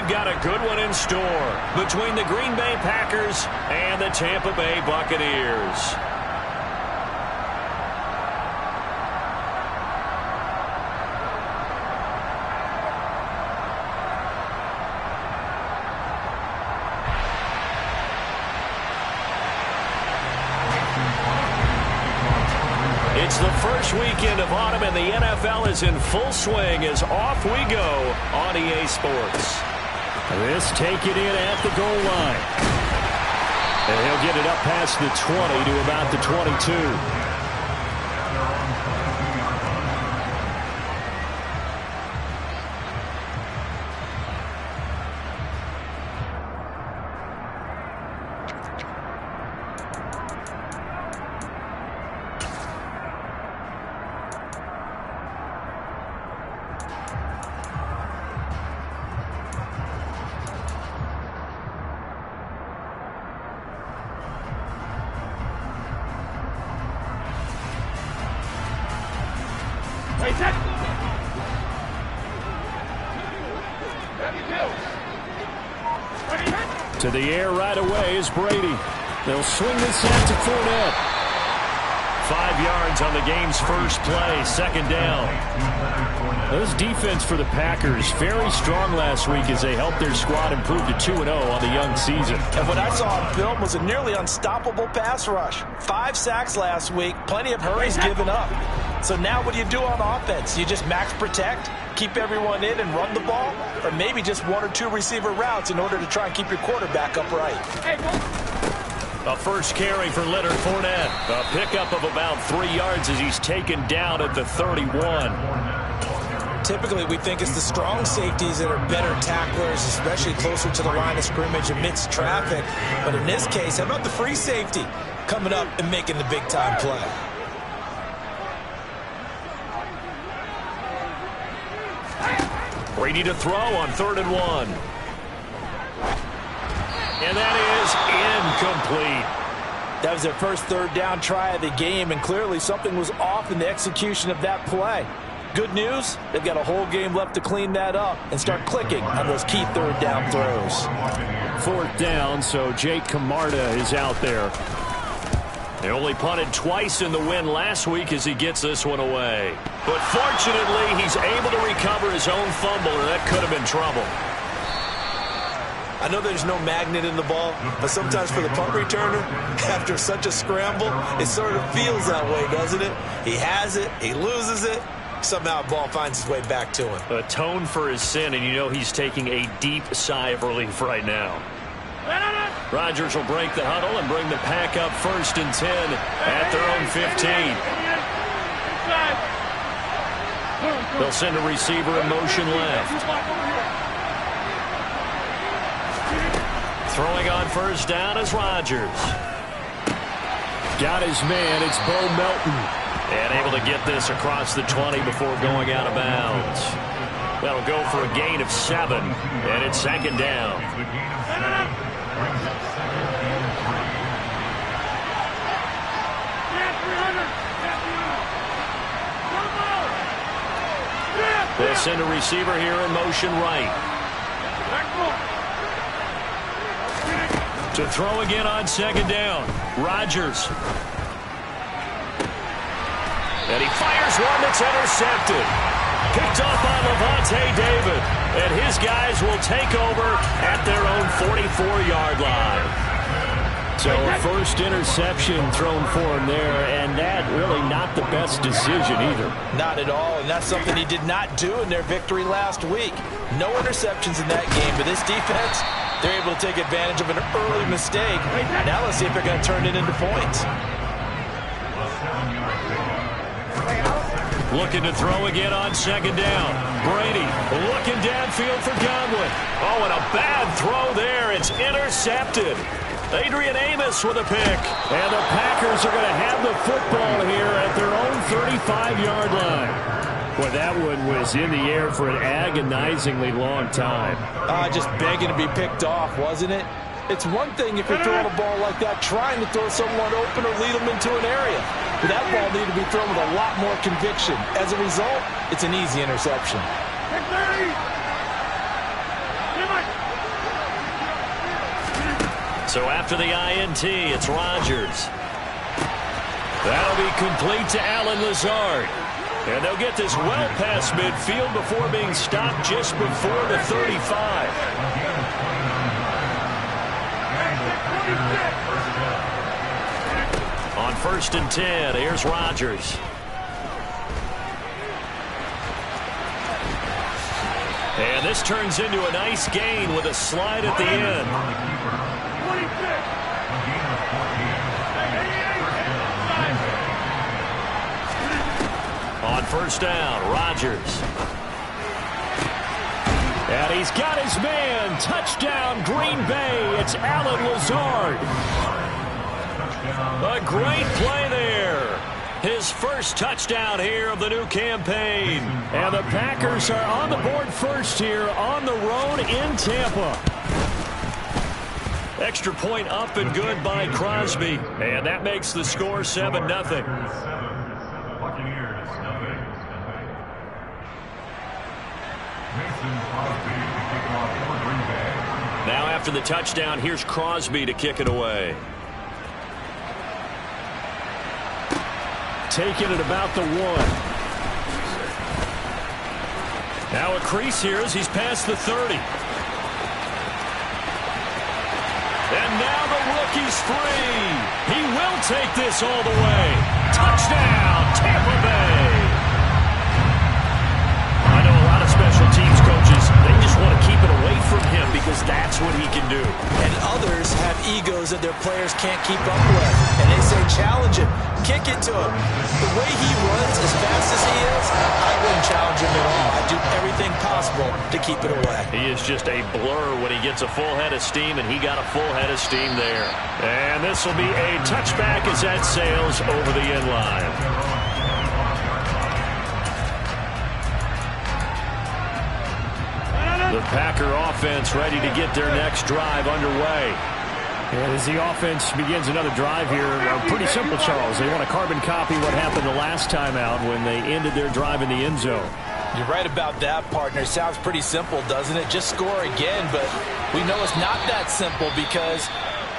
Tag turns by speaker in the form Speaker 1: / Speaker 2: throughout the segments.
Speaker 1: we've got a good one in store between the Green Bay Packers and the Tampa Bay Buccaneers. It's the first weekend of autumn, and the NFL is in full swing as off we go on EA Sports.
Speaker 2: This taken in at the goal line. And he'll get it up past the 20 to about the 22. To the air right away is Brady. They'll swing this out to Fournette.
Speaker 1: 5 yards on the game's first play, second down.
Speaker 2: Those defense for the Packers very strong last week as they helped their squad improve to 2-0 on the young season.
Speaker 3: And what I saw on film was a nearly unstoppable pass rush. 5 sacks last week, plenty of hurries given up. So now what do you do on offense? You just max protect, keep everyone in and run the ball, or maybe just 1 or 2 receiver routes in order to try and keep your quarterback upright.
Speaker 1: A first carry for Leonard Fournette. A pickup of about 3 yards as he's taken down at the 31.
Speaker 3: Typically, we think it's the strong safeties that are better tacklers, especially closer to the line of scrimmage amidst traffic. But in this case, how about the free safety coming up and making the big-time play?
Speaker 1: Brady to throw on 3rd and 1. And that is incomplete.
Speaker 3: That was their first 3rd down try of the game, and clearly something was off in the execution of that play. Good news, they've got a whole game left to clean that up and start clicking on those key 3rd down throws.
Speaker 2: 4th down, so Jake Camarda is out there.
Speaker 1: They only punted twice in the win last week as he gets this one away. But fortunately, he's able to recover his own fumble, or that could have been trouble.
Speaker 3: I know there's no magnet in the ball, but sometimes for the punt returner, after such a scramble, it sort of feels that way, doesn't it? He has it, he loses it, somehow the ball finds its way back to him.
Speaker 1: Atone for his sin, and you know he's taking a deep sigh of relief right now. Rodgers will break the huddle and bring the pack up 1st and 10 at their own 15. They'll send a receiver in motion left. Throwing on 1st down is Rodgers.
Speaker 2: Got his man. It's Bo Melton.
Speaker 1: And able to get this across the 20 before going out of bounds. That'll go for a gain of 7, and it's 2nd down. They'll send a receiver here in motion right. To throw again on 2nd down. Rodgers. And he fires one that's intercepted. Picked up by Levante David. And his guys will take over at their own 44-yard line.
Speaker 2: So a first interception thrown for him there, and that really not the best decision either.
Speaker 3: Not at all, and that's something he did not do in their victory last week. No interceptions in that game, but this defense, they're able to take advantage of an early mistake. Now let's see if they're going to turn it into points.
Speaker 1: Looking to throw again on 2nd down. Brady looking downfield for Godwin. Oh, and a bad throw there. It's intercepted. Adrian Amos with a pick.
Speaker 2: And the Packers are going to have the football here at their own 35-yard line. Boy, that one was in the air for an agonizingly long time.
Speaker 3: Just begging to be picked off, wasn't it? It's one thing if you're throwing a ball like that, trying to throw someone open or lead them into an area. But that ball needed to be thrown with a lot more conviction. As a result, it's an easy interception.
Speaker 1: So after the INT, it's Rodgers. That'll be complete to Allen Lazard. And they'll get this well past midfield before being stopped just before the 35. On 1st and 10, here's Rodgers. And this turns into a nice gain with a slide at the end. On 1st down, Rodgers. And he's got his man. Touchdown, Green Bay. It's Allen Lazard. A great play there. His first touchdown here of the new campaign.
Speaker 2: And the Packers are on the board first here on the road in Tampa.
Speaker 1: Extra point up and good by Crosby. And that makes the score 7-0. Now after the touchdown, here's Crosby to kick it away.
Speaker 2: Taking it about the 1.
Speaker 1: Now a crease here as he's past the 30. And now the rookie's free. He will take this all the way. Touchdown, Tampa Bay. I know a lot of special teams coaches, they just want to keep it away from him because that's what he can do.
Speaker 3: And others have egos that their players can't keep up with. And they say, challenge him. Kick it to him. The way he runs as fast as he is, I wouldn't challenge him at all. I'd do everything possible to keep it away.
Speaker 1: He is just a blur when he gets a full head of steam, and he got a full head of steam there. And this will be a touchback as that sails over the end line. The Packer offense ready to get their next drive underway.
Speaker 2: And as the offense begins another drive here, pretty simple, Charles. They want to carbon copy what happened the last time out when they ended their drive in the end zone.
Speaker 3: You're right about that, partner. Sounds pretty simple, doesn't it? Just score again, but we know it's not that simple because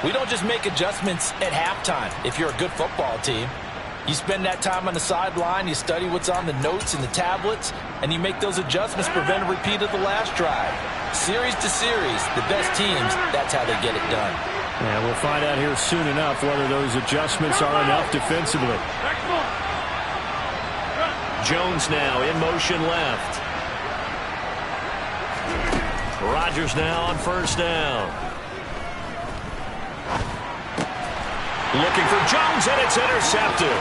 Speaker 3: we don't just make adjustments at halftime if you're a good football team. You spend that time on the sideline, you study what's on the notes and the tablets, and you make those adjustments to prevent a repeat of the last drive. Series to series, the best teams, that's how they get it done.
Speaker 2: And we'll find out here soon enough whether those adjustments are enough defensively.
Speaker 1: Jones now in motion left. Rodgers now on 1st down. Looking for Jones, and it's intercepted.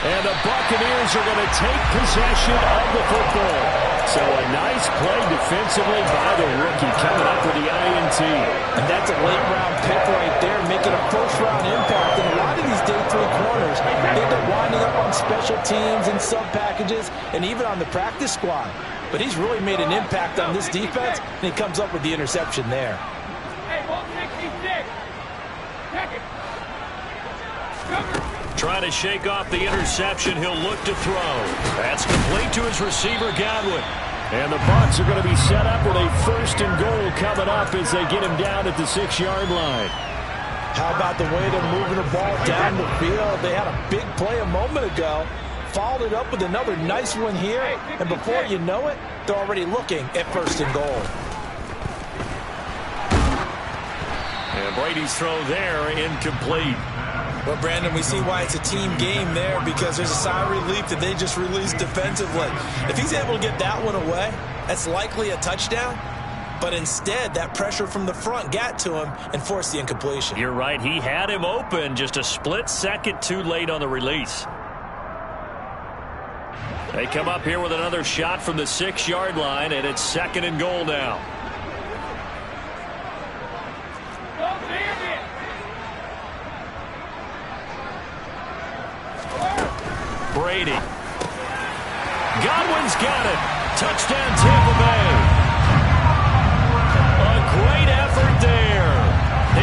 Speaker 2: And the Buccaneers are going to take possession of the football. So a nice play defensively by the rookie coming up with the INT.
Speaker 3: And that's a late-round pick right there, making a first-round impact. And a lot of these day 3 corners, they end up winding up on special teams and sub-packages and even on the practice squad. But he's really made an impact on this defense, and he comes up with the interception there.
Speaker 1: Trying to shake off the interception. He'll look to throw. That's complete to his receiver, Godwin.
Speaker 2: And the Bucs are going to be set up with a 1st and goal coming up as they get him down at the 6-yard line.
Speaker 3: How about the way they're moving the ball down the field? They had a big play a moment ago. Followed it up with another nice one here. And before you know it, they're already looking at 1st and goal.
Speaker 1: And Brady's throw there incomplete.
Speaker 3: Well, Brandon, we see why it's a team game there because there's a sigh of relief that they just released defensively. If he's able to get that one away, that's likely a touchdown. But instead, that pressure from the front got to him and forced the incompletion.
Speaker 1: You're right. He had him open just a split second too late on the release. They come up here with another shot from the 6-yard line, and it's 2nd and goal now. Brady. Godwin's got it. Touchdown, Tampa Bay. A great effort there.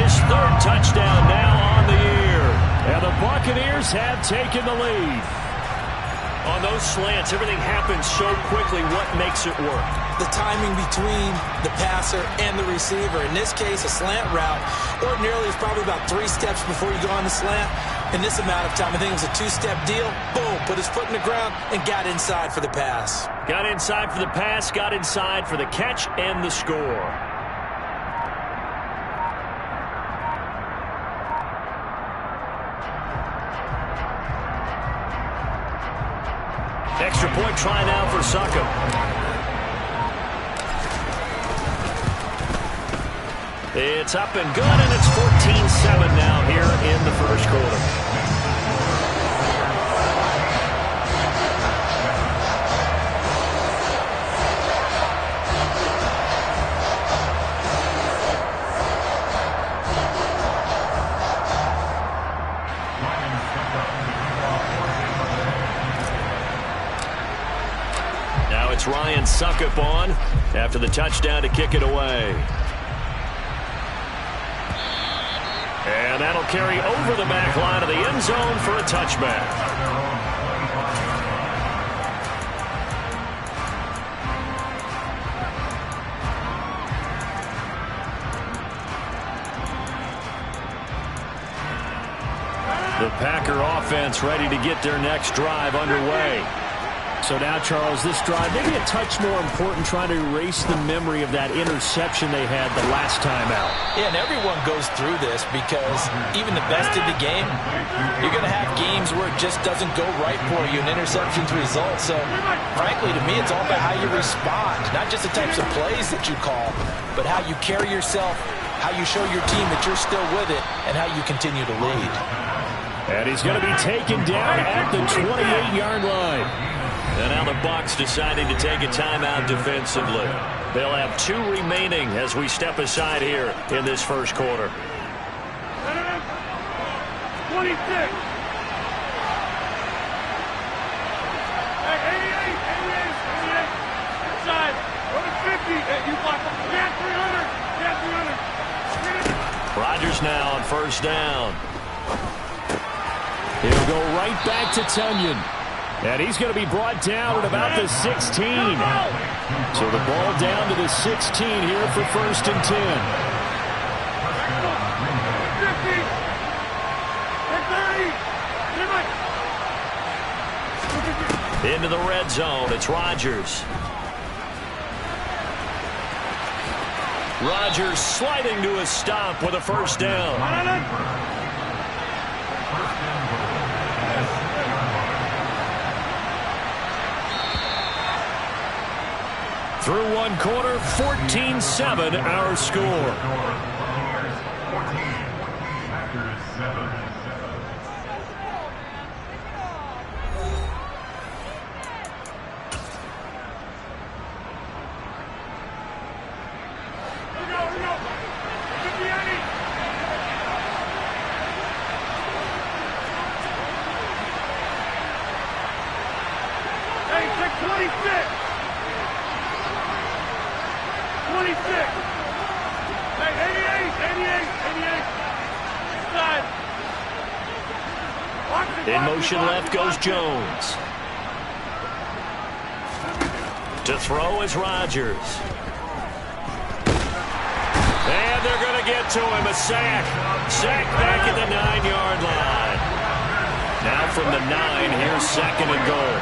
Speaker 1: His 3rd touchdown now on the year.
Speaker 2: And the Buccaneers have taken the lead.
Speaker 1: On those slants, everything happens so quickly. What makes it work?
Speaker 3: The timing between the passer and the receiver. In this case, a slant route ordinarily is probably about 3 steps before you go on the slant. In this amount of time, I think it was a 2-step deal. Boom, put his foot in the ground and got inside for the pass.
Speaker 1: Got inside for the pass, got inside for the catch and the score. Extra point try now for Succop. It's up and good, and it's 14-7 now here in the first quarter. Now it's Ryan Succop on after the touchdown to kick it away. And that'll carry over the back line of the end zone for a touchback. The Packer offense ready to get their next drive underway.
Speaker 2: So now, Charles, this drive maybe a touch more important, trying to erase the memory of that interception they had the last time out.
Speaker 3: Yeah, and everyone goes through this because even the best in the game, you're going to have games where it just doesn't go right for you, and interceptions result. So, frankly, to me, it's all about how you respond, not just the types of plays that you call, but how you carry yourself, how you show your team that you're still with it, and how you continue to lead.
Speaker 2: And he's going to be taken down at the 28-yard line.
Speaker 1: And now the Bucs deciding to take a timeout defensively. They'll have 2 remaining as we step aside here in this first quarter.
Speaker 4: 26. Hey, 88. Inside. Over 50. Hey, you block. Yeah, 300.
Speaker 1: Rodgers now on first down.
Speaker 2: He'll go right back to Tunyon. And he's going to be brought down at about the 16. So the ball down to the 16 here for first and 10.
Speaker 1: Into the red zone. It's Rodgers. Rodgers sliding to a stop with a first down. Through one quarter, 14-7 our score.
Speaker 4: Hey, check 26. 26. Hey, 88. Inside.
Speaker 1: In motion left goes Jones. To throw is Rodgers. And they're going to get to him. A sack. Sack back at the 9-yard line. Now from the 9, here's second and goal.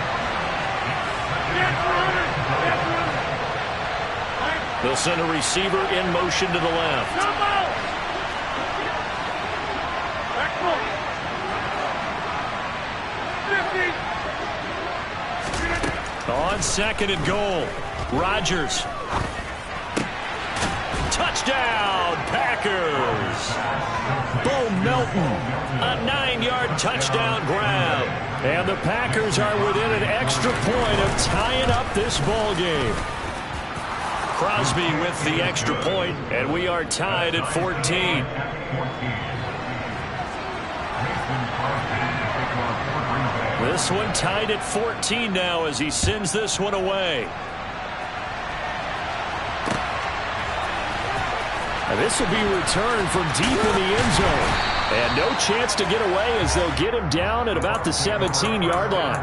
Speaker 1: They'll send a receiver in motion to the left. On second and goal, Rodgers. Touchdown, Packers. Bo Melton, a 9-yard touchdown grab.
Speaker 2: And the Packers are within an extra point of tying up this ball game.
Speaker 1: Crosby with the extra point, and we are tied at 14. This one tied at 14 now as he sends this one away.
Speaker 2: And this will be returned from deep in the end zone. And no chance to get away as they'll get him down at about the 17-yard line.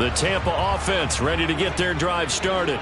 Speaker 2: The Tampa offense ready to get their drive started.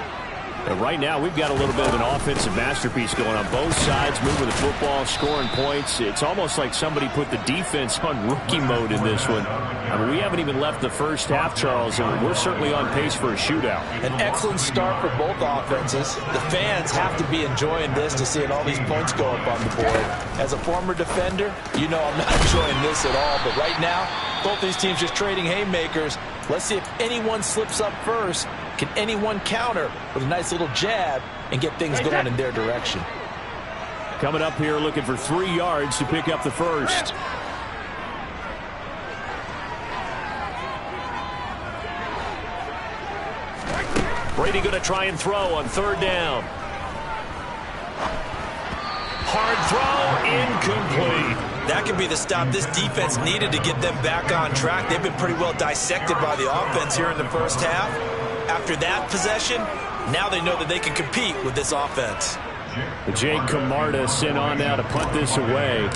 Speaker 2: And right now, we've got a little bit of an offensive masterpiece going on both sides, moving the football, scoring points. It's almost like somebody put the defense on rookie mode in this one. I mean, we haven't even left the first half, Charles, and we're certainly on pace for a shootout.
Speaker 3: An excellent start for both offenses. The fans have to be enjoying this to seeing all these points go up on the board. As a former defender, you know I'm not enjoying this at all. But right now, both these teams just trading haymakers. Let's see if anyone slips up first. Can anyone counter with a nice little jab and get things going in their direction?
Speaker 2: Coming up here looking for 3 yards to pick up the first. Brady going to try and throw on 3rd down. Hard throw, incomplete.
Speaker 3: That could be the stop this defense needed to get them back on track. They've been pretty well dissected by the offense here in the first half. After that possession, now they know that they can compete with this offense.
Speaker 2: Jake Camarda sent on now to punt this away.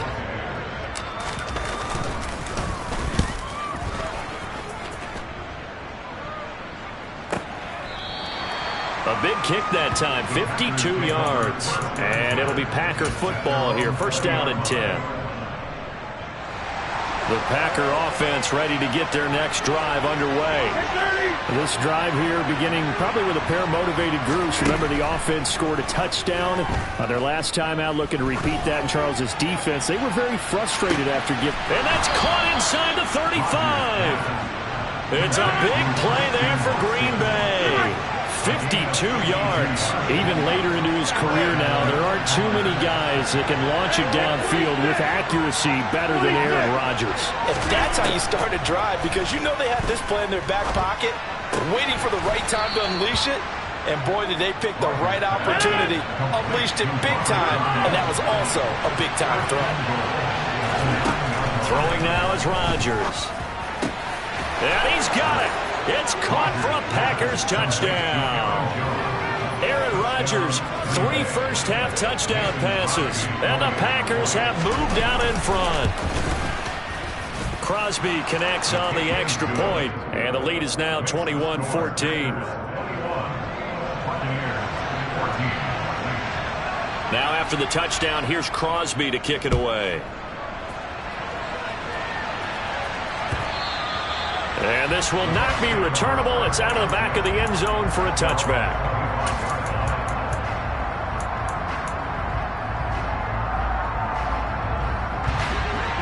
Speaker 2: A big kick that time, 52 yards. And it'll be Packer football here, 1st down and 10. The Packer offense ready to get their next drive underway. This drive here beginning probably with a pair of motivated groups. Remember, the offense scored a touchdown on their last time out, looking to repeat that in Charles's defense. They were very frustrated after giving. And that's caught inside the 35. It's a big play there for Green Bay. 52 yards. Even later into his career now, there aren't too many guys that can launch it downfield with accuracy better than Aaron Rodgers.
Speaker 3: If that's how you start a drive, because you know they had this play in their back pocket, waiting for the right time to unleash it, and boy, did they pick the right opportunity. Unleashed it big time, and that was also a big-time throw.
Speaker 2: Throwing now is Rodgers. And he's got it. It's caught for a Packers touchdown. Aaron Rodgers, 3 first-half touchdown passes. And the Packers have moved out in front. Crosby connects on the extra point, and the lead is now 21-14. Now after the touchdown, here's Crosby to kick it away. And this will not be returnable. It's out of the back of the end zone for a touchback.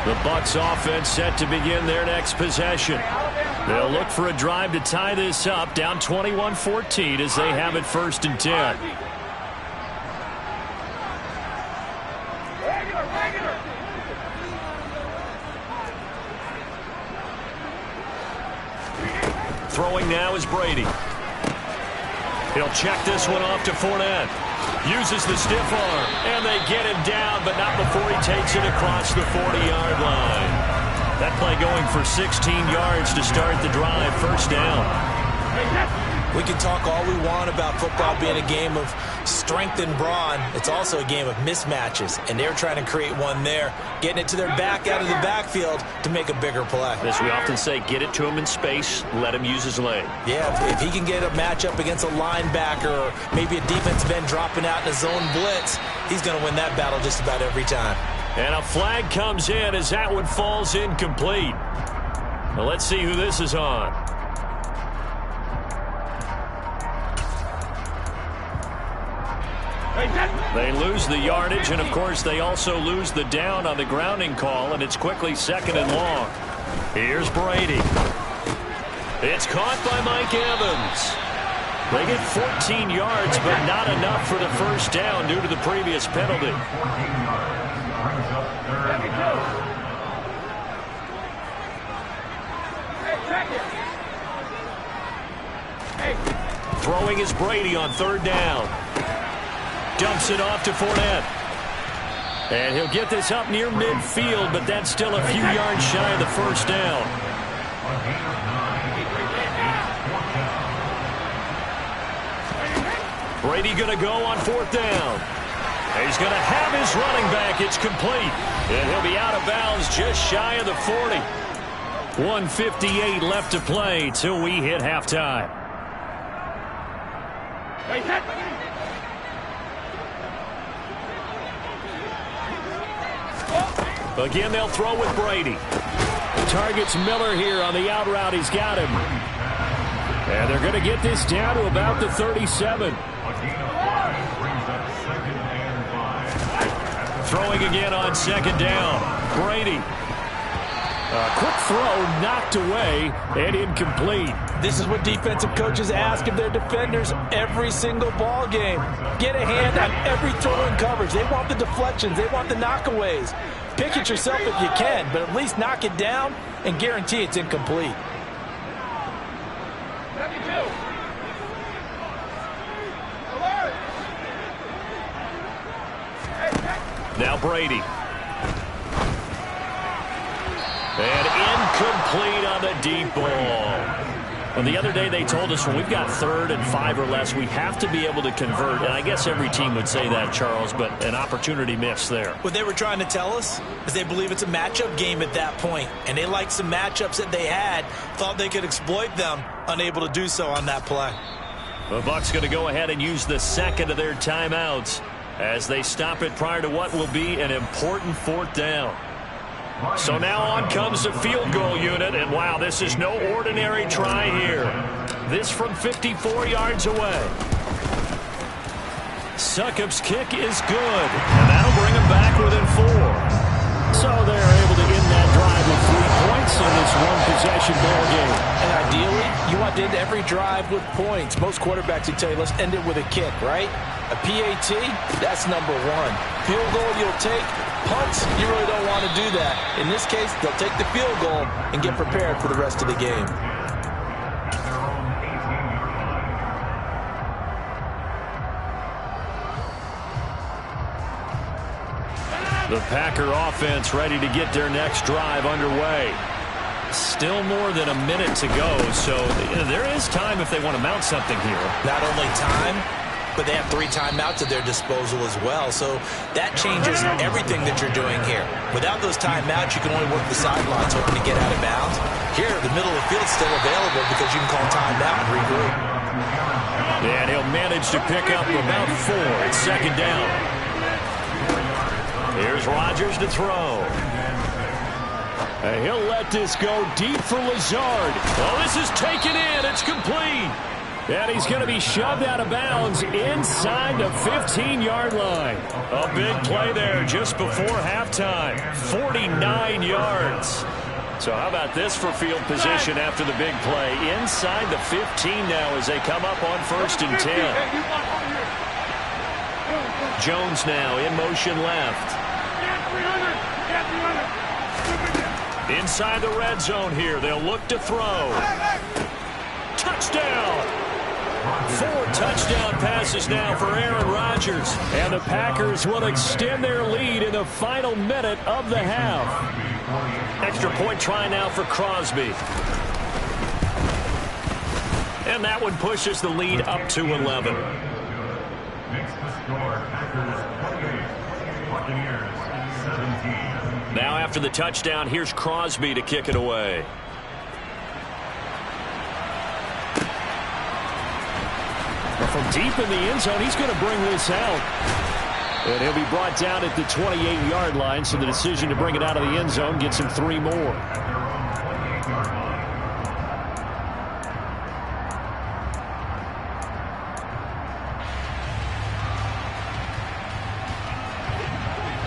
Speaker 2: The Bucs offense set to begin their next possession. They'll look for a drive to tie this up, down 21-14 as they have it 1st and 10. Throwing now is Brady. He'll check this one off to Fournette. Uses the stiff arm, and they get him down, but not before he takes it across the 40-yard line. That play going for 16 yards to start the drive, 1st down.
Speaker 3: We can talk all we want about football being a game of strength and brawn. It's also a game of mismatches, and they're trying to create one there, getting it to their back out of the backfield to make a bigger play.
Speaker 2: As we often say, get it to him in space, let him use his leg.
Speaker 3: Yeah, if he can get a matchup against a linebacker or maybe a defensive end dropping out in a zone blitz, he's going to win that battle just about every time.
Speaker 2: And a flag comes in as that one falls incomplete. Now let's see who this is on. They lose the yardage, and of course they also lose the down on the grounding call, and it's quickly 2nd and long. Here's Brady. It's caught by Mike Evans. They get 14 yards, but not enough for the 1st down due to the previous penalty. Throwing is Brady on 3rd down. Dumps it off to Fournette. And he'll get this up near midfield, but that's still a few yards shy of the 1st down. Brady going to go on 4th down. He's going to have his running back. It's complete. And he'll be out of bounds just shy of the 40.
Speaker 1: 1:58 left to play till we hit halftime. Again, they'll throw with Brady. Targets Miller here on the out route. He's got him. And they're going to get this down to about the 37. Throwing again on second down. Brady. A quick throw knocked away and incomplete.
Speaker 3: This is what defensive coaches ask of their defenders every single ball game. Get a hand on every throw in coverage. They want the deflections. They want the knockaways. Pick it yourself if you can, but at least knock it down and guarantee it's incomplete.
Speaker 1: Now Brady. And incomplete on the deep ball. Well, the other day they told us when we've got 3rd and 5 or less, we have to be able to convert. And I guess every team would say that, Charles, but an opportunity missed there.
Speaker 3: What they were trying to tell us is they believe it's a matchup game at that point. And they liked some matchups that they had, thought they could exploit them, unable to do so on that play.
Speaker 1: The Bucs going to go ahead and use the second of their timeouts as they stop it prior to what will be an important 4th down. So now on comes the field goal unit, and wow, this is no ordinary try here. This from 54 yards away. Succop's kick is good, and that'll bring them back within 4. So they're able to end that drive with 3 points in this one-possession ball game.
Speaker 3: And ideally, you want to end every drive with points. Most quarterbacks would tell you, let's end it with a kick, right? A PAT, that's number 1. Field goal you'll take. Punts, you really don't want to do that. In this case, they'll take the field goal and get prepared for the rest of the game.
Speaker 1: The Packer offense ready to get their next drive underway. Still more than a minute to go, so there is time if they want to mount something here.
Speaker 3: Not only time, but they have 3 timeouts at their disposal as well. So that changes everything that you're doing here. Without those timeouts, you can only work the sidelines hoping to get out of bounds. Here, the middle of the field's still available because you can call timeout and regroup.
Speaker 1: And he'll manage to pick up about 4. It's second down. Here's Rodgers to throw. And he'll let this go deep for Lazard. Oh, this is taken in. It's complete. And he's going to be shoved out of bounds inside the 15-yard line. A big play there just before halftime. 49 yards. So how about this for field position after the big play? Inside the 15 now as they come up on 1st and 10. Jones now in motion left. Inside the red zone here. They'll look to throw. Touchdown! 4 touchdown passes now for Aaron Rodgers. And the Packers will extend their lead in the final minute of the half. Extra point try now for Crosby. And that one pushes the lead up to 11. Now after the touchdown, here's Crosby to kick it away. From deep in the end zone, he's going to bring this out. And he'll be brought down at the 28-yard line, so the decision to bring it out of the end zone gets him 3 more.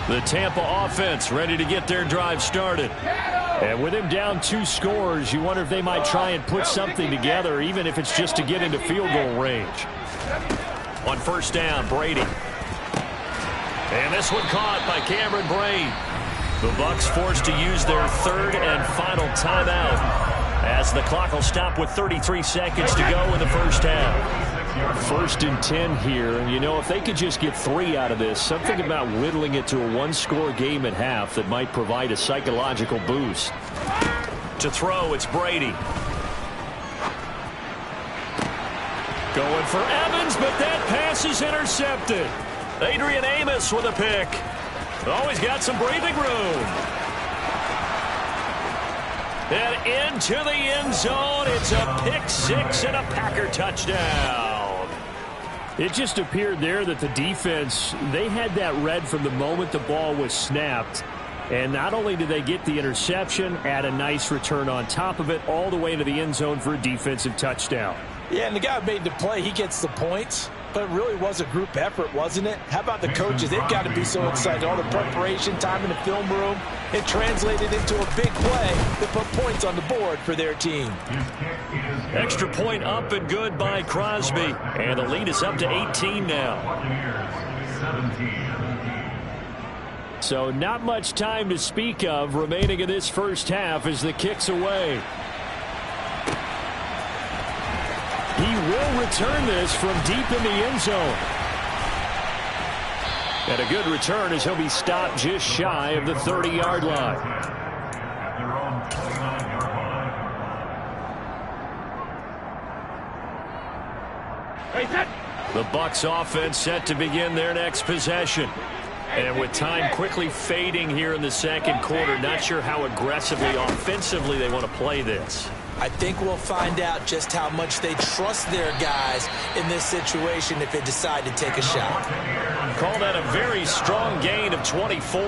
Speaker 1: The Tampa offense ready to get their drive started. And with him down 2 scores, you wonder if they might try and put something together, even if it's just to get into field goal range. On 1st down, Brady. And this one caught by Cameron Brate. The Bucs forced to use their 3rd and final timeout as the clock will stop with 33 seconds to go in the first half. 1st and 10 here, and you know, if they could just get 3 out of this, something about whittling it to a 1-score game at half that might provide a psychological boost. To throw, it's Brady. Going for Evans, but that pass is intercepted. Adrian Amos with a pick. Always got some breathing room. And into the end zone. It's a pick six and a Packer touchdown.
Speaker 2: It just appeared there that the defense, they had that read from the moment the ball was snapped. And not only did they get the interception, add a nice return on top of it, all the way to the end zone for a defensive touchdown.
Speaker 3: Yeah, and the guy who made the play, he gets the points. But it really was a group effort, wasn't it? How about the coaches? They've got to be so excited. All the preparation, time in the film room, it translated into a big play that put points on the board for their team.
Speaker 1: Extra point up and good by Crosby. And the lead is up to 18 now.
Speaker 2: So not much time to speak of remaining in this first half as the kick's away. He will return this from deep in the end zone. And a good return as he'll be stopped just shy of the 30-yard line.
Speaker 1: The Bucs offense set to begin their next possession. And with time quickly fading here in the second quarter, not sure how aggressively, offensively they want to play this.
Speaker 3: I think we'll find out just how much they trust their guys in this situation if they decide to take a shot.
Speaker 1: Call that a very strong gain of 24.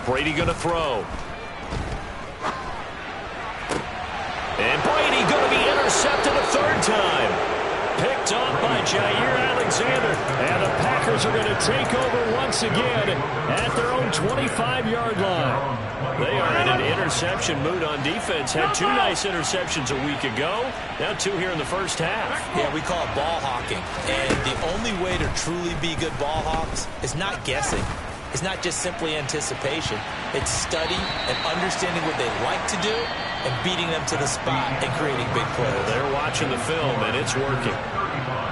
Speaker 1: Brady going to throw. And Brady going to be intercepted a third time. Picked off by Jair Alexander. And the Packers are going to take over once again at their own 25-yard line. They are in an interception mood on defense. Had two nice interceptions a week ago. Now two here in the first half.
Speaker 3: Yeah, we call it ball hawking. And the only way to truly be good ball hawks is not guessing. It's not just simply anticipation. It's study and understanding what they like to do and beating them to the spot and creating big plays.
Speaker 1: They're watching the film, and it's working.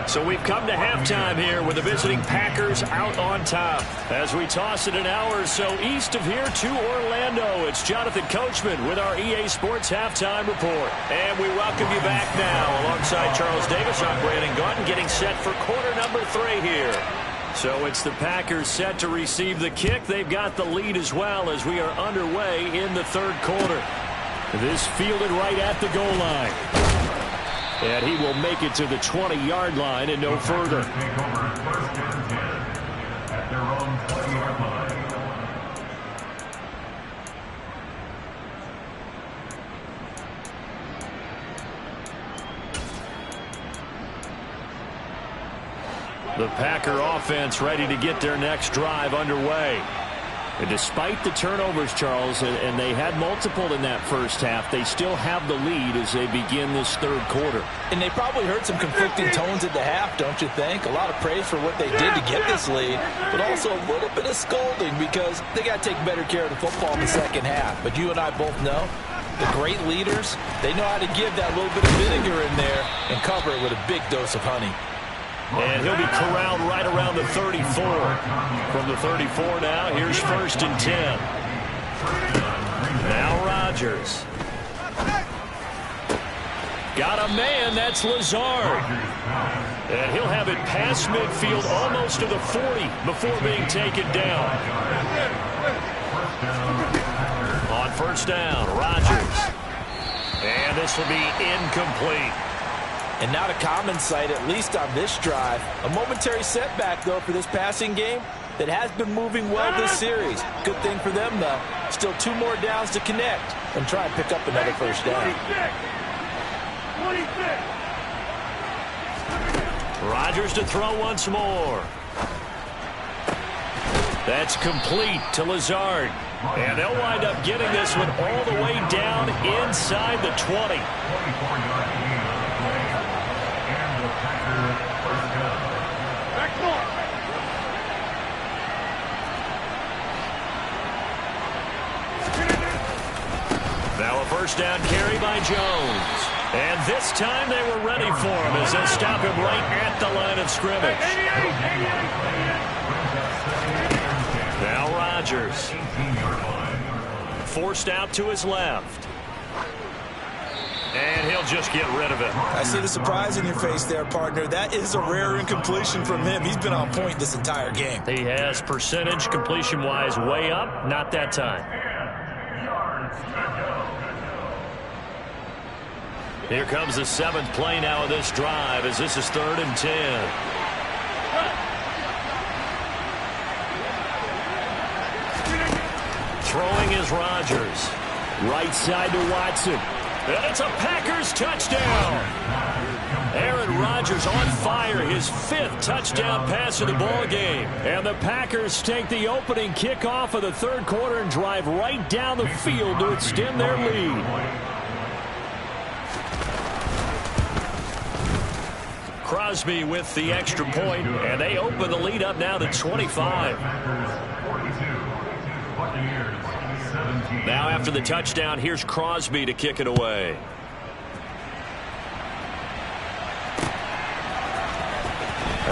Speaker 1: So we've come to halftime here with the visiting Packers out on top. As we toss it an hour or so east of here to Orlando, it's Jonathan Coachman with our EA Sports Halftime Report. And we welcome you back now alongside Charles Davis. I'm Brandon Gaudin getting set for quarter number 3 here. So it's the Packers set to receive the kick. They've got the lead as well as we are underway in the third quarter. This fielded right at the goal line. And he will make it to the 20-yard line and no further. The Packer offense ready to get their next drive underway. And despite the turnovers, Charles, and they had multiple in that first half, they still have the lead as they begin this third quarter.
Speaker 3: And they probably heard some conflicting tones at the half, don't you think? A lot of praise for what they did to get this lead, but also a little bit of scolding because they got to take better care of the football in the second half. But you and I both know the great leaders, they know how to give that little bit of vinegar in there and cover it with a big dose of honey.
Speaker 1: And he'll be corralled right around the 34. From the 34 now, here's 1st and 10. Now Rodgers. Got a man, that's Lazard. And he'll have it past midfield almost to the 40 before being taken down. On first down, Rodgers. And this will be incomplete.
Speaker 3: And not a common sight, at least on this drive. A momentary setback, though, for this passing game that has been moving well this series. Good thing for them, though. Still 2 more downs to connect and try and pick up another first down.
Speaker 4: 26.
Speaker 1: Rodgers to throw once more. That's complete to Lazard. And they'll wind up getting this one all the way down inside the 20. Now a first down carry by Jones. And this time they were ready for him as they stop him right at the line of scrimmage. Now Rodgers. Forced out to his left. And he'll just get rid of it.
Speaker 3: I see the surprise in your face there, partner. That is a rare incompletion from him. He's been on point this entire game.
Speaker 1: He has percentage completion-wise way up. Not that time. Here comes the 7th play now of this drive as this is 3rd and 10. Throwing is Rodgers.
Speaker 2: Right side to Watson.
Speaker 1: And it's a Packers touchdown. Aaron Rodgers on fire, his 5th touchdown pass of the ball game.
Speaker 2: And the Packers take the opening kickoff of the 3rd quarter and drive right down the field to extend their lead.
Speaker 1: Crosby with the extra point, and they open the lead up now to 25. Now after the touchdown, here's Crosby to kick it away.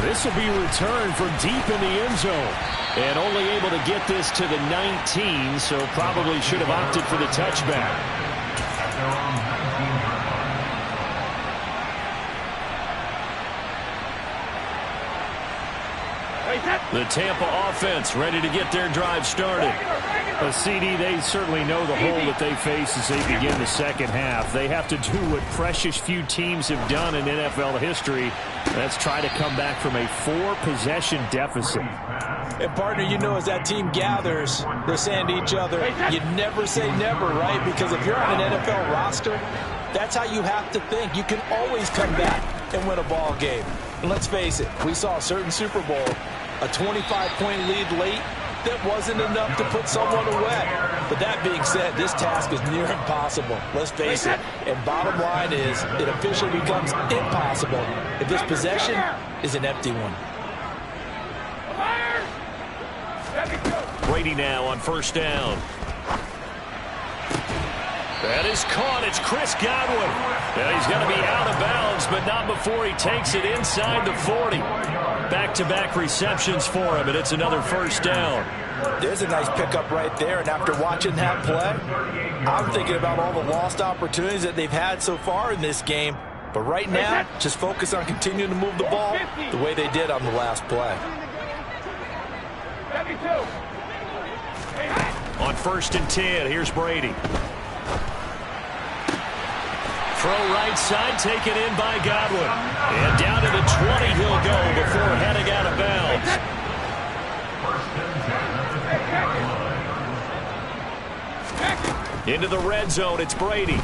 Speaker 2: This will be returned from deep in the end zone. And only able to get this to the 19, so probably should have opted for the touchback.
Speaker 1: The Tampa offense ready to get their drive started.
Speaker 2: CD, they certainly know the hole that they face as they begin the second half. They have to do what precious few teams have done in NFL history. That's try to come back from a 4-possession deficit.
Speaker 3: And, partner, you know as that team gathers, they're saying to each other, you never say never, right? Because if you're on an NFL roster, that's how you have to think. You can always come back and win a ball game. And let's face it, we saw a certain Super Bowl, a 25-point lead late, that wasn't enough to put someone away. But that being said, this task is near impossible. Let's face it. And bottom line is, it officially becomes impossible if this possession is an empty one.
Speaker 1: Brady now on 1st down. That is caught. It's Chris Godwin. Now he's going to be out of bounds, but not before he takes it inside the 40. Back-to-back receptions for him, and it's another 1st down.
Speaker 3: There's a nice pickup right there, and after watching that play, I'm thinking about all the lost opportunities that they've had so far in this game. But right now, just focus on continuing to move the ball the way they did on the last play.
Speaker 1: On 1st and 10, here's Brady. Throw right side, taken in by Godwin. And down to the 20 he'll go before heading out of bounds. Into the red zone, it's Brady.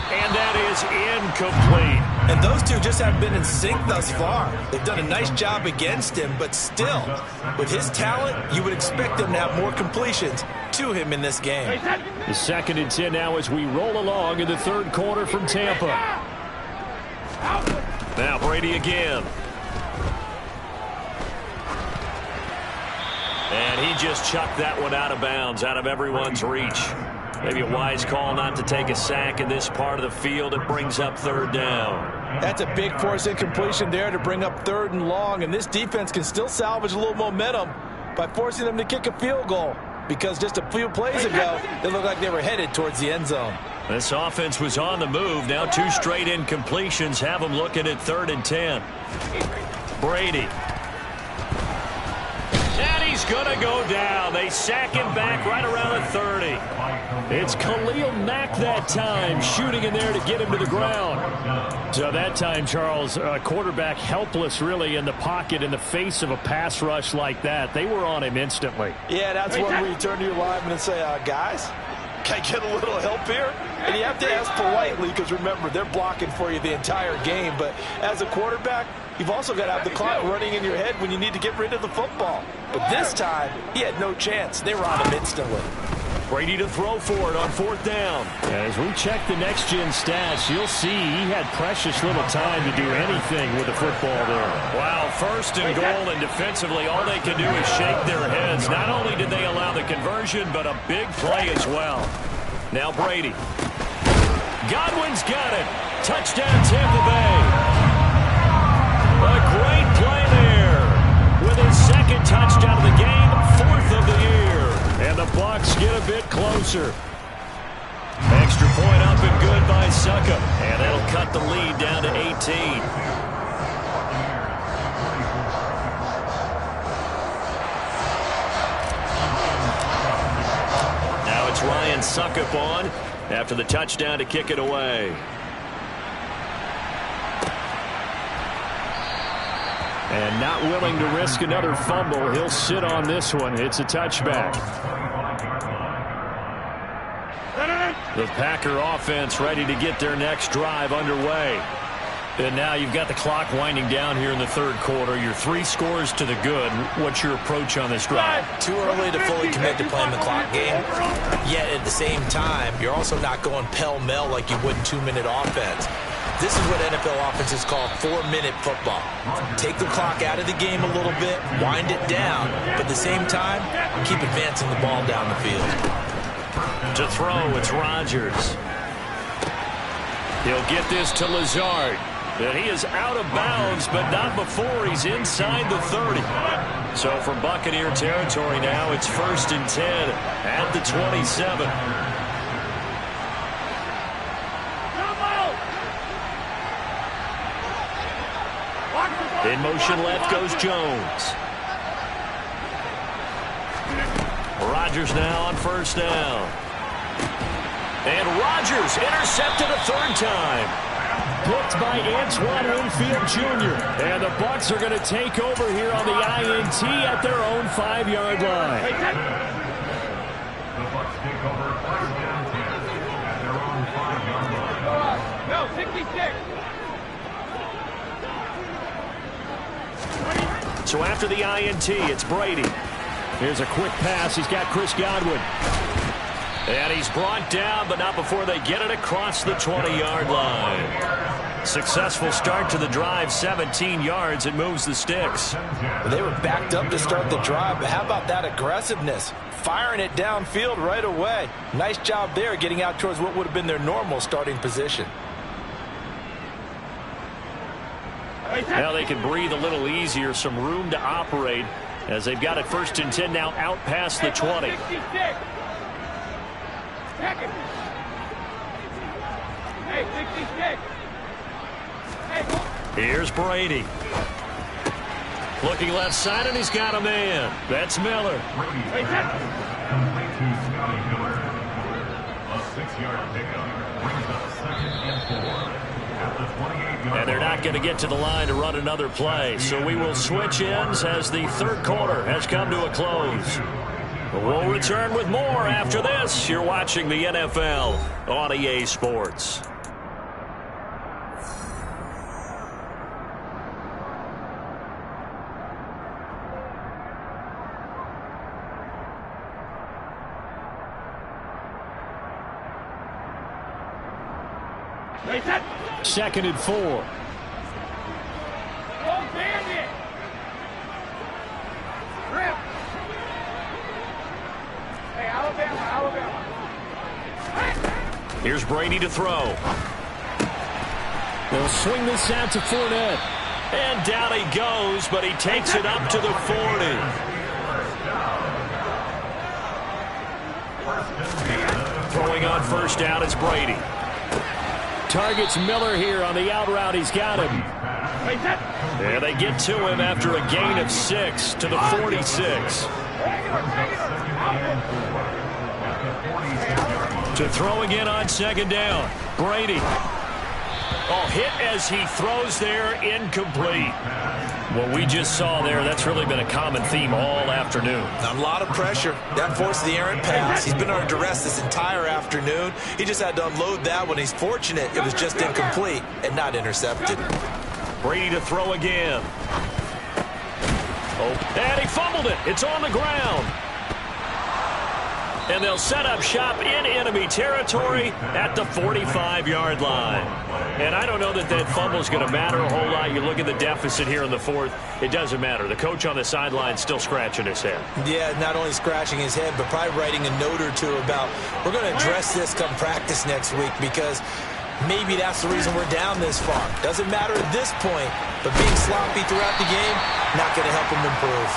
Speaker 1: And that is incomplete.
Speaker 3: And those two just haven't been in sync thus far. They've done a nice job against him, but still, with his talent, you would expect them to have more completions to him in this game.
Speaker 2: The 2nd and 10 now as we roll along in the 3rd quarter from Tampa.
Speaker 1: Now Brady again. And he just chucked that one out of bounds, out of everyone's reach. Maybe a wise call not to take a sack in this part of the field. It brings up 3rd down.
Speaker 3: That's a big force incompletion there to bring up 3rd and long. And this defense can still salvage a little momentum by forcing them to kick a field goal. Because just a few plays ago, they looked like they were headed towards the end zone.
Speaker 1: This offense was on the move. Now 2 straight incompletions have them looking at 3rd and 10. Brady. And he's going to go down. They sack him back right around the 30.
Speaker 2: It's Khalil Mack that time, shooting in there to get him to the ground. So that time, Charles, quarterback helpless really in the pocket in the face of a pass rush like that. They were on him instantly.
Speaker 3: Yeah, that's one where you turn to your lineman and say, guys, can I get a little help here? And you have to ask politely because, remember, they're blocking for you the entire game. But as a quarterback, you've also got to have the clock running in your head when you need to get rid of the football. But this time, he had no chance. They were on him instantly.
Speaker 1: Brady to throw for it on 4th down.
Speaker 2: As we check the next-gen stats, you'll see he had precious little time to do anything with the football there.
Speaker 1: Wow, 1st and goal, and defensively, all they can do is shake their heads. Not only did they allow the conversion, but a big play as well. Now Brady. Godwin's got it. Touchdown, Tampa Bay. A great play there. With his 2nd touchdown of the game, 4th of the year.
Speaker 2: And the Bucs get a bit closer.
Speaker 1: and good by Suckup. And that'll cut the lead down to 18. Now it's Ryan Suckup on after the touchdown to kick it away. And not willing to risk another fumble. He'll sit on this one. It's a touchback. The Packer offense ready to get their next drive underway. And now you've got the clock winding down here in the third quarter. You're 3 scores to the good. What's your approach on this drive?
Speaker 3: Too early to fully commit to playing the clock game. Yet at the same time, you're also not going pell-mell like you would in 2-minute offense. This is what NFL offenses call 4-minute football. Take the clock out of the game a little bit, wind it down, but at the same time, keep advancing the ball down the field.
Speaker 1: To throw, it's Rodgers. He'll get this to Lazard. And he is out of bounds, but not before he's inside the 30. So from Buccaneer territory now, it's 1st and 10 at the 27. In motion left goes Jones. Rodgers now on 1st down. And Rodgers intercepted a 3rd time. Picked by Antoine Winfield Jr. And the Bucs are going to take over here on the INT at their own 5-yard line.
Speaker 4: The Bucs take over 1st and 10 at their own 5-yard line. No, 66.
Speaker 1: So after the INT, it's Brady. Here's a quick pass. He's got Chris Godwin. And he's brought down, but not before they get it across the 20-yard line. Successful start to the drive, 17 yards. It moves the sticks.
Speaker 3: They were backed up to start the drive, but how about that aggressiveness? Firing it downfield right away. Nice job there getting out towards what would have been their normal starting position.
Speaker 1: Now they can breathe a little easier, some room to operate as they've got it 1st and 10 now out past the 20. Here's Brady. Looking left side, and he's got a man. That's Miller.
Speaker 4: A 6-yard pickup brings up 2nd and 4.
Speaker 1: And they're not going to get to the line to run another play. So we will switch ends as the third quarter has come to a close. We'll return with more after this. You're watching the NFL on EA Sports. Second and 4.
Speaker 4: Oh, damn it! Rip! Hey, Alabama.
Speaker 1: Here's Brady to throw. They'll swing this out to Fournette. And down he goes, but he takes it up to the 40. Throwing on 1st down is Brady. Targets Miller here on the out route. He's got him. And they get to him after a gain of 6 to the 46. To throw again on 2nd down. Brady. Oh, hit as he throws there, incomplete. What we just saw there, that's really been a common theme all afternoon.
Speaker 3: A lot of pressure. That forced the errant pass. He's been under duress this entire afternoon. He just had to unload that one. He's fortunate it was just incomplete and not intercepted.
Speaker 1: Brady to throw again. Oh, and he fumbled it. It's on the ground. And they'll set up shop in enemy territory at the 45-yard line. And I don't know that that fumble is going to matter a whole lot. You look at the deficit here in the 4th. It doesn't matter. The coach on the sideline still scratching his head. Yeah, not only scratching his head, but probably writing a note or two about, we're going to address this come practice next week because maybe that's the reason we're down this far. Doesn't matter at this point, but being sloppy throughout the game, not going to help him improve.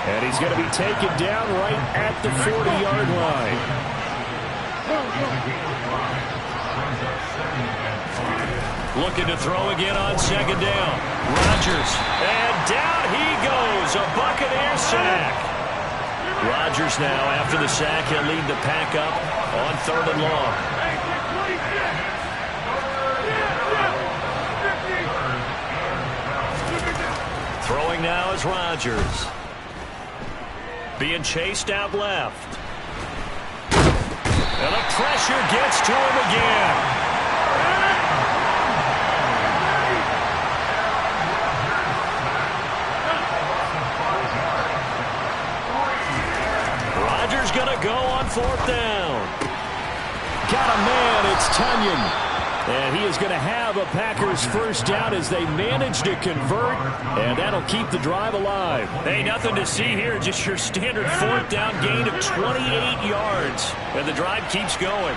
Speaker 1: And he's going to be taken down right at the 40-yard line. Looking to throw again on second down. Rodgers. And down he goes. A Buccaneer sack. Rodgers now, after the sack, he'll lead the pack up on 3rd and long. Throwing now is Rodgers. Being chased out left. And the pressure gets to him again. Rodgers going to go on 4th down. Got a man, it's Tunyon. And he is going to have a Packers first down as they manage to convert, and that'll keep the drive alive. Hey, nothing to see here, just your standard 4th down gain of 28 yards. And the drive keeps going.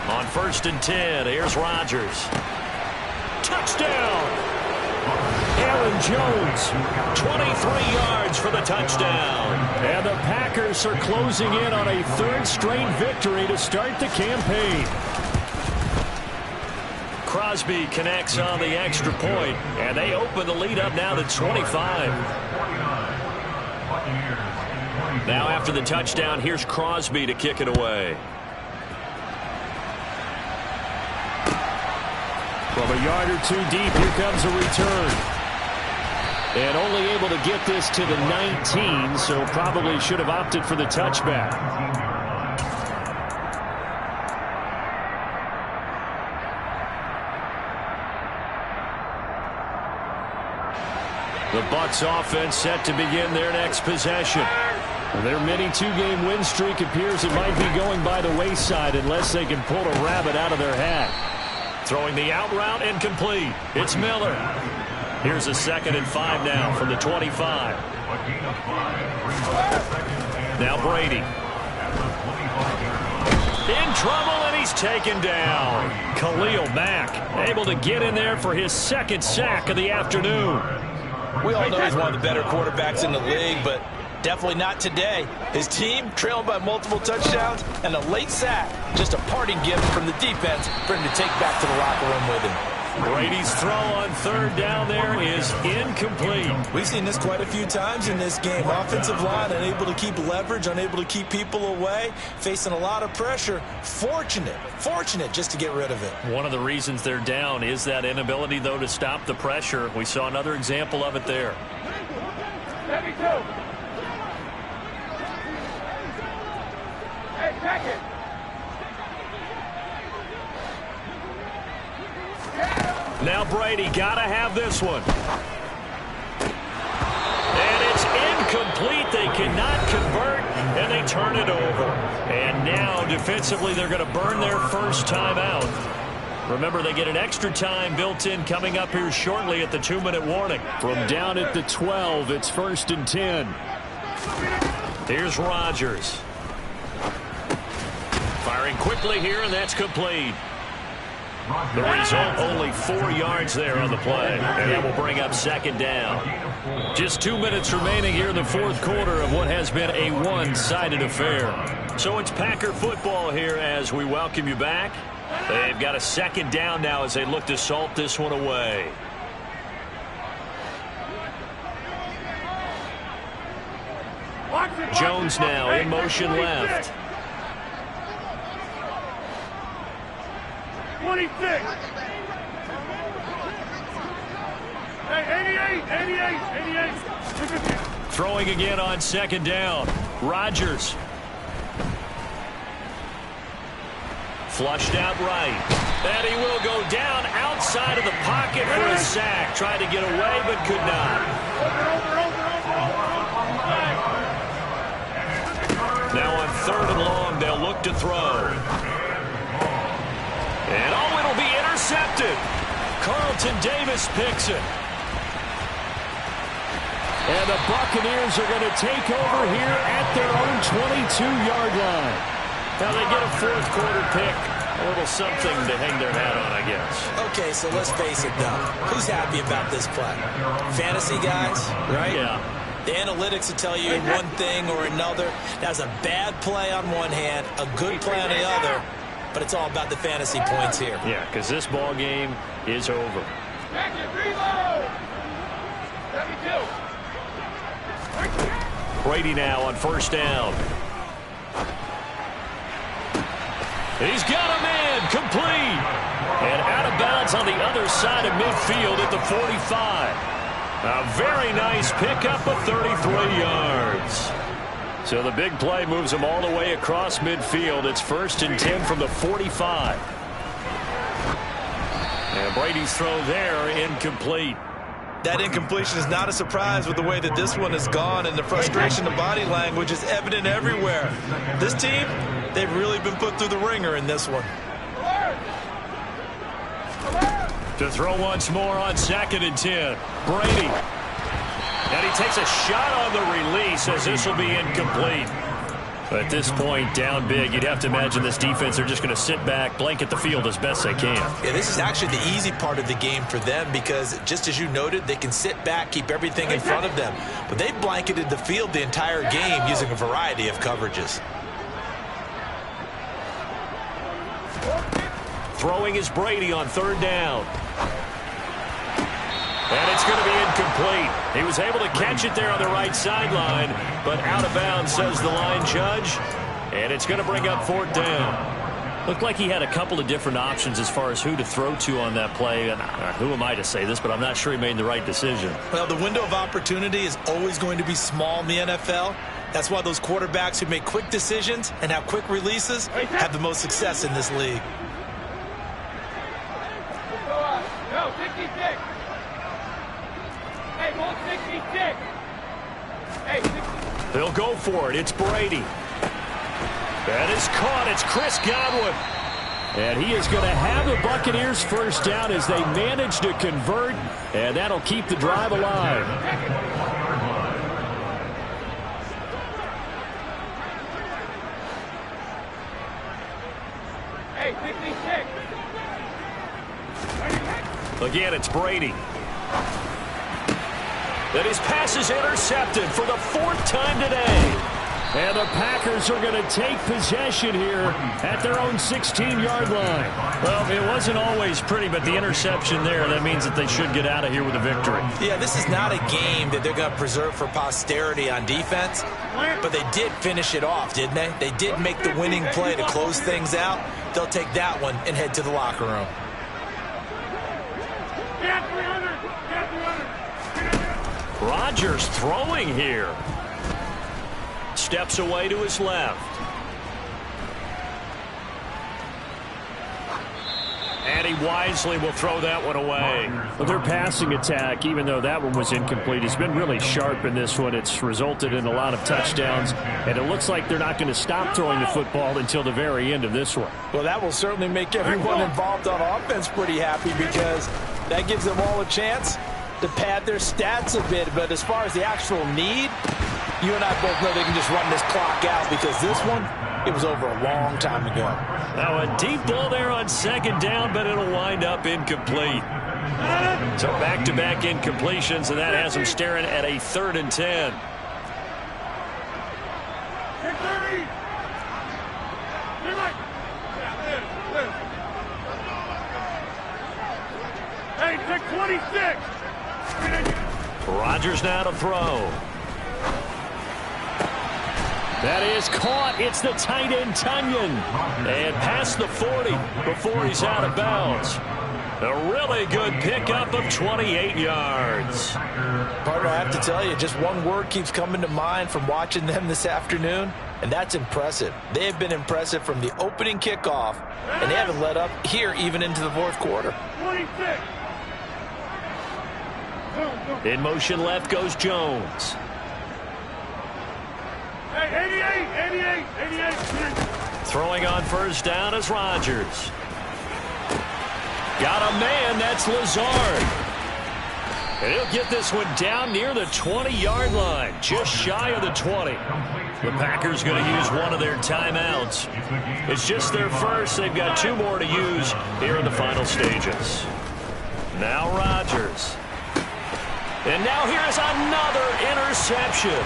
Speaker 1: On 1st and 10, here's Rodgers. Touchdown! Aaron Jones, 23 yards for the touchdown. And the Packers are closing in on a 3rd straight victory to start the campaign. Crosby connects on the extra point, and they open the lead up now to 25. Now after the touchdown, here's Crosby to kick it away. From a yard or 2 deep, here comes a return. And only able to get this to the 19, so probably should have opted for the touchback. The Bucs offense set to begin their next possession. Their mini 2-game win streak appears it might be going by the wayside unless they can pull a rabbit out of their hat. Throwing the out route incomplete. It's Miller. Here's a 2nd and 5 now from the 25. Now Brady. In trouble, and he's taken down. Khalil Mack able to get in there for his 2nd sack of the afternoon.
Speaker 3: We all know he's one of the better quarterbacks in the league, but definitely not today. His team trailing by multiple touchdowns and a late sack. Just a parting gift from the defense for him to take back to the locker room with him.
Speaker 1: Brady's throw on 3rd down there is incomplete.
Speaker 5: We've seen this quite a few times in this game. Offensive line unable to keep leverage, unable to keep people away, facing a lot of pressure. Fortunate just to get rid of it.
Speaker 1: One of the reasons they're down is that inability, though, to stop the pressure. We saw another example of it there.
Speaker 4: Hey, pack it.
Speaker 1: Now Brady got to have this one. And it's incomplete. They cannot convert, and they turn it over. And now defensively they're going to burn their first time out. Remember, they get an extra time built in coming up here shortly at the 2-minute warning. From down at the 12, it's 1st and 10. Here's Rodgers. Firing quickly here, and that's complete. The result, only 4 yards there on the play, and that will bring up 2nd down. Just 2 minutes remaining here in the 4th quarter of what has been a one-sided affair. So it's Packer football here as we welcome you back. They've got a 2nd down now as they look to salt this one away. Jones now in motion left.
Speaker 4: 26. Hey, 88.
Speaker 1: Throwing again on 2nd down. Rodgers. Flushed out right. And he will go down outside of the pocket for a sack. Tried to get away, but could not. Now on 3rd and long, they'll look to throw. And it'll be intercepted. Carlton Davis picks it. And the Buccaneers are going to take over here at their own 22-yard line. Now they get a 4th quarter pick. A little something to hang their hat on, I guess.
Speaker 5: Okay, so let's face it, though. Who's happy about this play? Fantasy guys, right?
Speaker 1: Yeah.
Speaker 5: The analytics will tell you one thing or another. That was a bad play on one hand, a good play on the other. but it's all about the fantasy points here.
Speaker 2: Yeah, because this ball game is over. Brady now on first down. He's got a man complete. And out of bounds on the other side of midfield at the 45. A very nice pickup of 33 yards. So the big play moves him all the way across midfield. It's 1st and 10 from the 45. And Brady's throw there incomplete.
Speaker 5: That incompletion is not a surprise with the way that this one has gone, and the frustration of body language is evident everywhere. This team, they've really been put through the ringer in this one.
Speaker 2: To throw once more on 2nd and 10. Brady. And he takes a shot on the release as this will be incomplete. At this point, down big, you'd have to imagine this defense, they're just going to sit back, blanket the field as best they can.
Speaker 5: Yeah, this is actually the easy part of the game for them because, just as you noted, they can sit back, keep everything in front of them. But they blanketed the field the entire game using a variety of coverages.
Speaker 2: Throwing is Brady on 3rd down. And it's going to be incomplete. He was able to catch it there on the right sideline, but out of bounds, says the line judge. And it's going to bring up 4th down. Looked like he had a couple of different options as far as who to throw to on that play. And who am I to say this, but I'm not sure he made the right decision.
Speaker 5: Well, the window of opportunity is always going to be small in the NFL. That's why those quarterbacks who make quick decisions and have quick releases have the most success in this league.
Speaker 4: No, 66. Hey, ball 66. Hey, 66.
Speaker 2: They'll go for it. It's Brady. That is caught. It's Chris Godwin. And he is going to have the Buccaneers first down as they manage to convert. And that'll keep the drive alive.
Speaker 4: Hey, 66.
Speaker 2: Again, it's Brady. That his pass is intercepted for the 4th time today. And the Packers are going to take possession here at their own 16-yard line. Well, it wasn't always pretty, but the interception there, that means that they should get out of here with a victory.
Speaker 5: Yeah, this is not a game that they're going to preserve for posterity on defense, but they did finish it off, didn't they? They did make the winning play to close things out. They'll take that one and head to the locker room.
Speaker 2: Rodgers throwing here. Steps away to his left. And he wisely will throw that one away. Well, their passing attack, even though that one was incomplete, has been really sharp in this one. It's resulted in a lot of touchdowns, and it looks like they're not going to stop throwing the football until the very end of this one.
Speaker 3: Well, that will certainly make everyone involved on offense pretty happy because that gives them all a chance to pad their stats a bit. But as far as the actual need, you and I both know they can just run this clock out because this one, it was over a long time ago.
Speaker 2: Now a deep ball there on 2nd down, but it'll wind up incomplete. So back-to-back incompletions, and that has them staring at a 3rd and 10.
Speaker 4: Hey, take 26.
Speaker 2: Rodgers now to throw. That is caught. It's the tight end, Tunyon. And past the 40 before he's out of bounds. A really good pickup of 28 yards.
Speaker 3: Partner, I have to tell you, just one word keeps coming to mind from watching them this afternoon, and that's impressive. They have been impressive from the opening kickoff, and they haven't let up here even into the 4th quarter.
Speaker 4: 26.
Speaker 2: In motion left goes Jones.
Speaker 4: Hey, 88.
Speaker 2: Throwing on first down is Rodgers. Got a man, that's Lazard. And he'll get this one down near the 20-yard line, just shy of the 20. The Packers going to use one of their timeouts. It's just their first. They've got 2 more to use here in the final stages. Now Rodgers. And now here's another interception.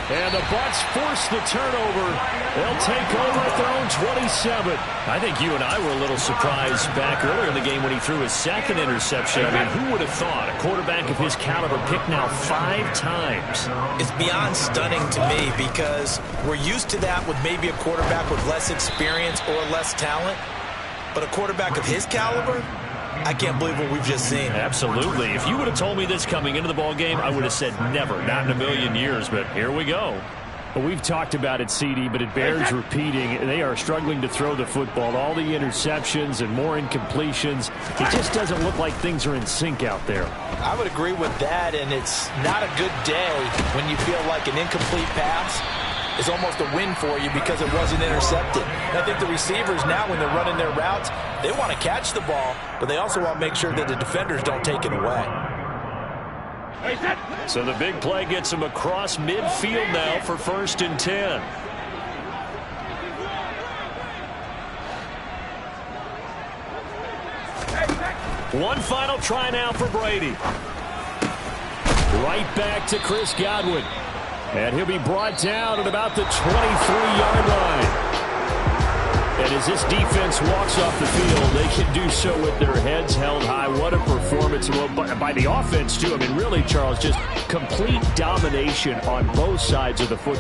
Speaker 2: And the Bucs force the turnover. They'll take over at their own 27.
Speaker 1: I think you and I were a little surprised back earlier in the game when he threw his second interception. I mean, who would have thought a quarterback of his caliber picked now 5 times?
Speaker 5: It's beyond stunning to me because we're used to that with maybe a quarterback with less experience or less talent. But a quarterback of his caliber, I can't believe what we've just seen.
Speaker 1: Absolutely. If you would have told me this coming into the ball game, I would have said never, not in a million years. But here we go.
Speaker 2: Well, we've talked about it, CD, but it bears repeating. They are struggling to throw the football. All the interceptions and more incompletions. It just doesn't look like things are in sync out there.
Speaker 3: I would agree with that, and it's not a good day when you feel like an incomplete pass is almost a win for you because it wasn't intercepted. And I think the receivers now, when they're running their routes, they want to catch the ball, but they also want to make sure that the defenders don't take it away.
Speaker 1: So the big play gets them across midfield now for 1st and 10. One final try now for Brady.
Speaker 2: Right back to Chris Godwin. And he'll be brought down at about the 23-yard line. And as this defense walks off the field, they can do so with their heads held high. What a performance by the offense, too. I mean, really, Charles, just complete domination on both sides of the football.